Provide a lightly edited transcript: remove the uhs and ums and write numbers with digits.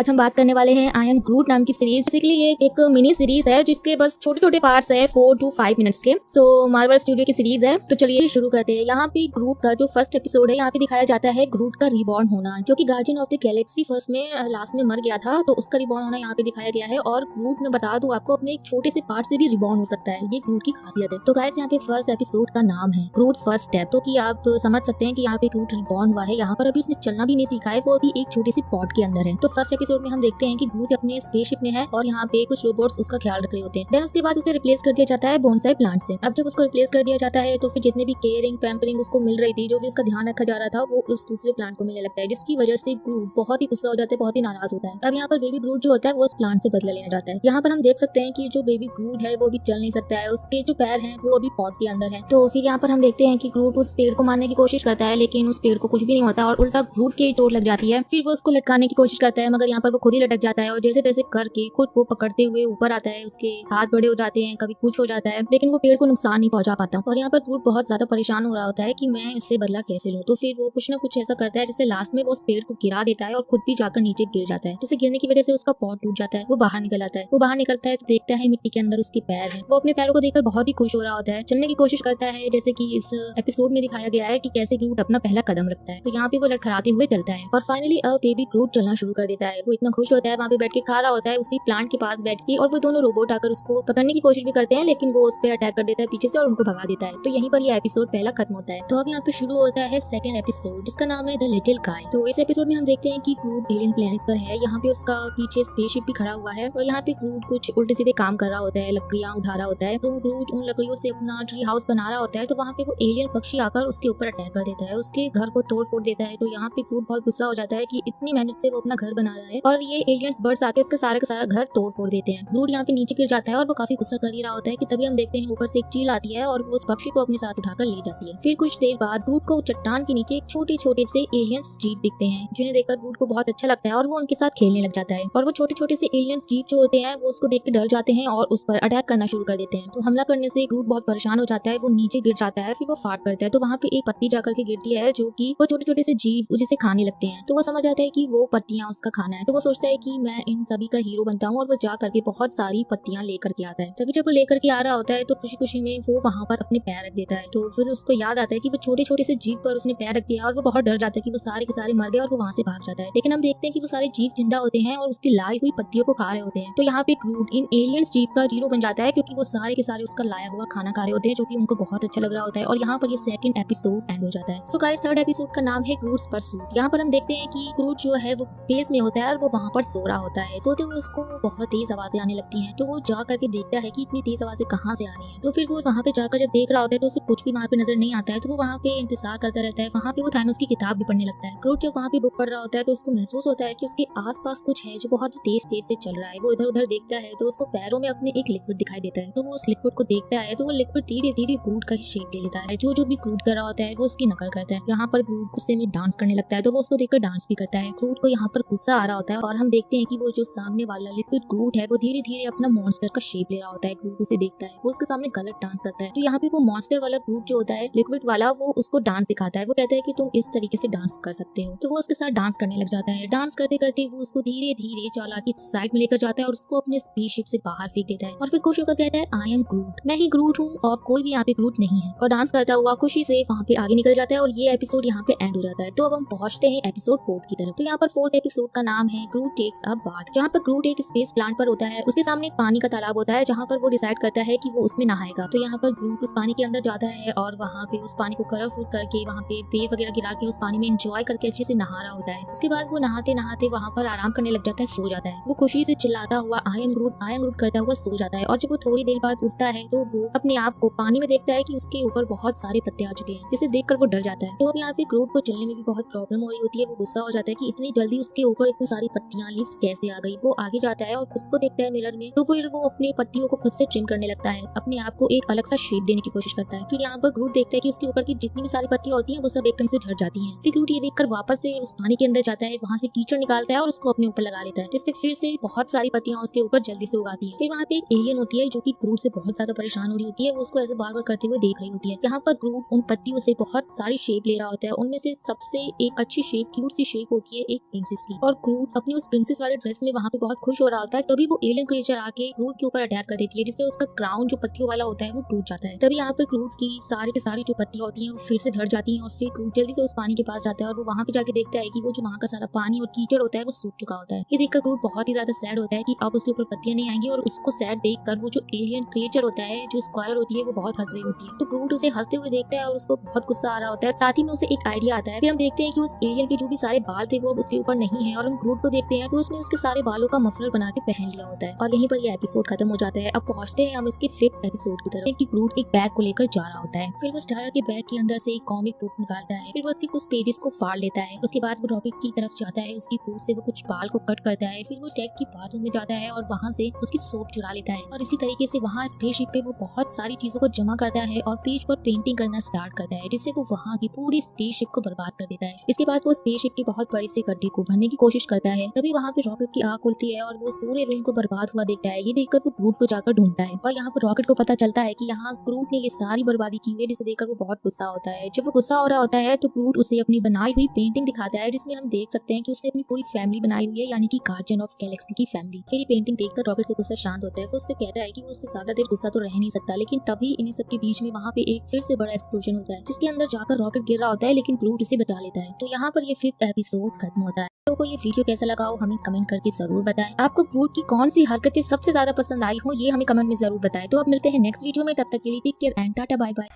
आज हम बात करने वाले हैं आई एम ग्रूट नाम की सीरीज। बेसिकली ये एक मिनी सीरीज है जिसके बस छोटे छोटे पार्ट्स है 4 to 5 मिनट्स के। सो मार्वल स्टूडियो की सीरीज है। तो चलिए शुरू करते हैं। यहाँ पे ग्रूट का जो फर्स्ट एपिसोड है यहाँ पे दिखाया जाता है ग्रूट का रिबॉर्न होना, जो कि guardian of the Galaxy first में लास्ट में मर गया था, तो उसका रिबॉर्न होना यहाँ पे दिखाया गया है। और ग्रूट में बता दूं आपको अपने एक छोटे से पार्ट से भी रिबॉर्न हो सकता है, ये ग्रूट की खासियत है। तो गाइस यहाँ पे फर्स्ट एपिसोड का नाम है ग्रूट्स फर्स्ट स्टेप, तो कि आप समझ सकते हैं कि यहाँ पे ग्रूट रिबॉर्न हुआ है। यहाँ पर अभी उसने चलना भी नहीं सीखा है, वो अभी एक छोटी सी पॉट के अंदर है। तो फर्स्ट एपिसोड में हम देखते हैं कि ग्रूट अपने स्पेसशिप में है और यहाँ पे कुछ रोबोट्स उसका ख्याल रख रहे होते हैं। देन उसके बाद उसे रिप्लेस कर दिया जाता है बोनसाई प्लांट से। अब जब उसको रिप्लेस कर दिया जाता है तो फिर जितने भी केयरिंग पैम्परिंग उसको मिल रही थी, जो भी उसका ध्यान रखा जा रहा था, वो उस दूसरे प्लांट को मिलने लगता है, जिसकी वजह से ग्रूट बहुत ही गुस्सा हो जाता है, बहुत ही नाराज होता है। अब यहाँ पर बेबी ग्रूट जो होता है वो उस प्लांट से बदला लेना चाहता है। यहाँ पर हम देख सकते हैं कि जो बेबी ग्रूट है वो भी चल नहीं सकता है, उसके जो पैर हैं वो अभी पॉट के अंदर है। तो फिर यहाँ पर हम देखते हैं कि ग्रूट उस पेड़ को मारने की कोशिश करता है, लेकिन उस पेड़ को कुछ भी नहीं होता और उल्टा ग्रूट की चोट लग जाती है। फिर वो उसको लटकाने की कोशिश करता है, मगर यहाँ पर वो खुद ही लटक जाता है और जैसे तैसे करके खुद को पकड़ते हुए ऊपर आता है। उसके हाथ बड़े हो जाते हैं, कभी कुछ हो जाता है, लेकिन वो पेड़ को नुकसान नहीं पहुंचा पाता। और यहाँ पर ग्रूट बहुत ज्यादा परेशान हो रहा होता है कि मैं इससे बदला कैसे लूं। तो फिर वो कुछ ना कुछ ऐसा करता है जिससे लास्ट में वो उस पेड़ को गिरा देता है और खुद भी जाकर नीचे गिर जाता है, जिससे गिरने की वजह से उसका पॉट टूट जाता है। वो बाहर निकल आता है। वो बाहर निकलता है तो देखता है मिट्टी के अंदर उसके पैर है। वो अपने पैरों को देखकर बहुत ही खुश हो रहा होता है, चलने की कोशिश करता है, जैसे कि इस एपिसोड में दिखाया गया है कि कैसे ग्रूट अपना पहला कदम रखता है। तो यहाँ पे वो लड़खड़ाते हुए चलता है और फाइनली अब बेबी ग्रूट चलना शुरू कर देता है। वो इतना खुश होता है, वहाँ पे बैठ के खा रहा होता है उसी प्लांट के पास बैठ के, और वो दोनों रोबोट आकर उसको पकड़ने की कोशिश भी करते हैं, लेकिन वो उस पर अटैक कर देता है पीछे से और उनको भगा देता है। तो यहीं पर ये एपिसोड पहला खत्म होता है। तो अब यहाँ पे शुरू होता है सेकंड एपिसोड, जिसका नाम है द लिटिल गाय। तो इस एपिसोड में हम देखते हैं कि ग्रूट एलियन प्लेनेट पर है। यहाँ पे उसका पीछे स्पेसशिप भी खड़ा हुआ है और यहाँ पे ग्रूट कुछ उल्टे सीधे काम कर रहा होता है, लकड़ियाँ उठा रहा होता है। तो ग्रूट उन लकड़ियों से अपना ट्री हाउस बना रहा होता है, तो वहाँ पे वो एलियन पक्षी आकर उसके ऊपर अटैक कर देता है, उसके घर को तोड़ फोड़ देता है। तो यहाँ पे ग्रूट बहुत गुस्सा हो जाता है कि इतनी मेहनत से वो अपना घर बना रहा है और ये एलियंस बर्ड्स आके उसका सारा का सारा घर तोड़ फोड़ देते हैं। ग्रूट यहाँ पे नीचे गिर जाता है और वो काफी गुस्सा कर ही रहा होता है कि तभी हम देखते हैं ऊपर से एक चील आती है और वो उस पक्षी को अपने साथ उठाकर ले जाती है। फिर कुछ देर बाद ग्रूट को चट्टान के नीचे एक छोटे छोटे से एलियंस जीव दिखते हैं, जिन्हें देखकर ग्रूट को बहुत अच्छा लगता है और वो उनके साथ खेलने लग जाता है। और वो छोटे छोटे से एलियंस जीव जो होते हैं वो उसको देख के डर जाते हैं और उस पर अटैक करना शुरू कर देते हैं। तो हमला करने से ग्रूट बहुत परेशान हो जाता है, वो नीचे गिर जाता है, फिर वो फाट करता है। तो वहाँ पे एक पत्ती जाकर के गिरती है, जो कि वो छोटे छोटे से जीव उसे खाने लगते हैं। तो वो समझ आता है कि वो पत्तियां उसका खाना है। तो वो सोचता है कि मैं इन सभी का हीरो बनता हूँ और वो जा करके बहुत सारी पत्तियां लेकर के आता है। तभी जब वो लेकर के आ रहा होता है तो खुशी खुशी में वो वहाँ पर अपने पैर रख देता है। तो फिर उसको याद आता है कि वो छोटे छोटे से जीव पर उसने पैर रख दिया और वो बहुत डर जाता है कि वो सारे के सारे मर गए और वो वहाँ से भाग जाता है। लेकिन हम देखते हैं कि वो सारे जीव जिंदा होते हैं और उसकी लाई हुई पत्तियों को खा रहे होते हैं। तो यहाँ पे ग्रूट इन एलियंस जीव का हीरो बन जाता है, क्योंकि वो सारे के सारे उसका लाया हुआ खाना खा रहे होते हैं, जो कि उनको बहुत अच्छा लग रहा होता है। और यहाँ पर ये सेकंड एपिसोड एंड हो जाता है। सो गाइस थर्ड एपिसोड का नाम है ग्रूट्स परसूट। यहाँ पर हम देखते हैं कि ग्रूट जो है वो स्पेस में होता है और वो वहाँ पर सो रहा होता है। सोते हुए उसको बहुत तेज आवाजें आने लगती हैं। तो वो जा करके देखता है कि इतनी तेज आवाजें कहाँ से आ रही हैं। तो फिर वो वहाँ पे जाकर जब देख रहा होता है तो उसे कुछ भी वहाँ पे नजर नहीं आता है। तो वो वहाँ पे इंतजार करता रहता है। वहाँ पे वो थानोस की किताब भी पढ़ने लगता है। ग्रूट जब वहाँ पे बुक पढ़ रहा होता है तो उसको महसूस होता है कि उसके आसपास कुछ है जो बहुत तेज तेज से चल रहा है। वो इधर उधर देखता है तो उसको पैरों में अपने एक लिक्विड दिखाई देता है। तो वो उस लिक्विड को देखता है तो वो लिक्विड धीरे धीरे ग्रूट का ही शेप ले लेता है। जो जो भी ग्रूट कर रहा होता है वो उसकी नकल करता है। यहाँ पर ग्रूट गुस्से में डांस करने लगता है, तो वो उसको देखकर डांस भी करता है। ग्रूट को यहाँ पर गुस्सा आ रहा होता है और हम देखते हैं कि वो जो सामने वाला लिक्विड ग्रूट है वो धीरे धीरे अपना मॉन्स्टर का शेप ले रहा होता है। ग्रूट उसे देखता है, वो उसके सामने गलत डांस करता है। तो यहाँ पे वो मॉन्स्टर वाला ग्रूट जो होता है लिक्विड वाला, वो उसको डांस सिखाता है। वो कहता है कि तुम इस तरीके से डांस कर सकते हो। तो वो उसके साथ डांस करने लग जाता है। डांस करते करते वो उसको धीरे धीरे चालाकी साइड में लेकर जाता है और उसको अपने स्पेसशिप से बाहर फेंक देता है और फिर खुश होकर कहता है आई एम ग्रूट, मैं ही ग्रूट हूँ और कोई भी यहाँ पे ग्रूट नहीं है। और डांस करता हुआ खुशी से वहाँ पे आगे निकल जाता है और ये एपिसोड यहाँ पे एंड हो जाता है। तो अब हम पहुंचते हैं एपिसोड 4 की तरफ। तो यहाँ पर 4th एपिसोड का नाम है ग्रूट टेक्स अ बाथ। जहाँ पर ग्रूट एक स्पेस प्लांट पर होता है, उसके सामने एक पानी का तालाब होता है जहाँ पर वो डिसाइड करता है कि वो उसमें नहाएगा। तो यहाँ पर ग्रूट उस पानी के अंदर जाता है और वहाँ पे उस पानी को कलरफुल करके वहाँ पे पेड़ वगैरह गिरा के उस पानी में एंजॉय करके अच्छे से नहा रहा होता है। उसके बाद वो नहाते नहाते वहाँ पर आराम करने लग जाता है, सो जाता है। वो खुशी से चिल्लाता हुआ आई एम ग्रूट करता हुआ सो जाता है। और जब वो थोड़ी देर बाद उठता है तो वो अपने आप को पानी में देखता है कि उसके ऊपर बहुत सारे पत्ते आ चुके हैं, जिसे देखकर वो डर जाता है। तो अब यहाँ पे ग्रूट को चलने में भी बहुत प्रॉब्लम हो रही होती है। वो गुस्सा हो जाता है कि इतनी जल्दी उसके ऊपर इतनी सारी पत्तियां लीव्स कैसे आ गई। वो आगे जाता है और खुद को देखता है मिरर में, तो फिर वो अपनी पत्तियों को खुद से ट्रिम करने लगता है, अपने आप को एक अलग सा शेप देने की कोशिश करता है। फिर यहाँ पर ग्रूट देखता है कि उसके ऊपर की जितनी भी सारी पत्तियां होती हैं वो सब एकदम से झड़ जाती हैं। फिर ग्रूट ये देखकर वापस से उस पानी के अंदर जाता है, वहाँ से कीचड़ निकालता है और उसको अपने ऊपर लगा लेता है, जिससे फिर से बहुत सारी पत्तियां उसके ऊपर जल्दी से उगाती हैं। फिर वहाँ पे एक एलियन होती है जो कि ग्रूट से बहुत ज्यादा परेशान हो रही होती है। वो उसको ऐसे बार बार करते हुए देख रही होती है। यहाँ पर ग्रूट उन पत्तियों से बहुत सारी शेप ले रहा होता है। उनमें से सबसे एक अच्छी शेप, क्यूट सी शेप होती है एक प्रिंसेस की। और ग्रूट अपनी उस प्रिंसेस वाले ड्रेस में वहाँ पे बहुत खुश हो रहा होता है, तभी वो एलियन क्रिएचर आके ग्रूट के ऊपर अटैक कर देती है, जिससे उसका क्राउन जो पत्तियों वाला होता है वो टूट जाता है। तभी यहाँ पे ग्रूट की सारी की सारी जो पत्तियां होती हैं वो फिर से झड़ जाती हैं और फिर ग्रूट जल्दी से उस पानी के पास जाता है और वो वहाँ पे जाके देखता है कि वो जो वहाँ का सारा पानी और कीचड़ होता है वो सूख चुका होता है। ये देखकर ग्रूट बहुत ही ज्यादा सैड होता है कि अब उसके ऊपर पत्तियां नहीं आएंगी, और उसको सैड देखकर वो जो एलियन क्रिएचर होता है, जो स्क्वायर होती है, वो बहुत हंस रही होती है। तो ग्रूट उसे हंसते हुए देखता है और उसको बहुत गुस्सा आ रहा होता है। साथ ही में उसे एक आइडिया आता है। फिर हम देखते हैं कि उस एलियन के जो भी सारे बाल थे वो अब उसके ऊपर नहीं है, और हम ग्रूट को देखते हैं कि उसने उसके सारे बालों का मफलर बना के पहन लिया होता है। और यहीं पर ये एपिसोड खत्म हो जाता है। अब पहुंचते हैं हम इसके 5th एपिसोड की तरफ कि ग्रूट एक बैग को लेकर जा रहा होता है। फिर वो स्टार के बैग के अंदर से एक कॉमिक बुक निकालता है। फिर वो उसके कुछ पेजेस को फाड़ लेता है। उसके बाद वो रॉकेट की तरफ जाता है, उसकी पूंछ से वो कुछ बाल को कट करता है। फिर वो टैग की बाथरूम में जाता है और वहाँ से उसकी सोप चुरा लेता है, और इसी तरीके से वहाँ स्पेसशिप पे वो बहुत सारी चीजों को जमा करता है और पेज पर पेंटिंग करना स्टार्ट करता है, जिससे वो वहाँ की पूरी स्पेसशिप को बर्बाद कर देता है। इसके बाद वो स्पेसशिप के बहुत बड़े से गड्ढे को भरने की कोशिश करता है। तभी वहाँ पे रॉकेट की आग खुलती है और वो उस पूरे रूम को बर्बाद हुआ देखता है। ये देखकर वो ग्रूट को जाकर ढूंढता है, और यहाँ पर रॉकेट को पता चलता है कि यहाँ ग्रूट ने ये सारी बर्बादी की है, जिसे देखकर वो बहुत गुस्सा होता है। जब वो गुस्सा हो रहा होता है तो ग्रूट उसे अपनी बनाई हुई पेंटिंग दिखाता है, जिसमें हम देख सकते हैं कि उसने अपनी पूरी फैमिली बनाई हुई है, यानी कि गार्जियन ऑफ गैलेक्सी की फैमिली। फिर ये पेंटिंग देखकर रॉकेट को गुस्सा शांत होता है। वो उससे कहता है कि वो उससे ज्यादा देर गुस्सा तो रह नहीं सकता, लेकिन तभी इन सब के बीच में वहाँ पे एक फिर से बड़ा एक्सप्लोजन होता है, जिसके अंदर जाकर रॉकेट गिर रहा होता है, लेकिन ग्रूट उसे बचा लेता है। तो यहाँ पर ये 5th एपिसोड खत्म होता है। तो को ये वीडियो कैसा लगा हो हमें कमेंट करके जरूर बताएं। आपको ग्रूट की कौन सी हरकतें सबसे ज्यादा पसंद आई हो, ये हमें कमेंट में जरूर बताएं। तो अब मिलते हैं नेक्स्ट वीडियो में, तब तक के लिए take care and tata bye bye.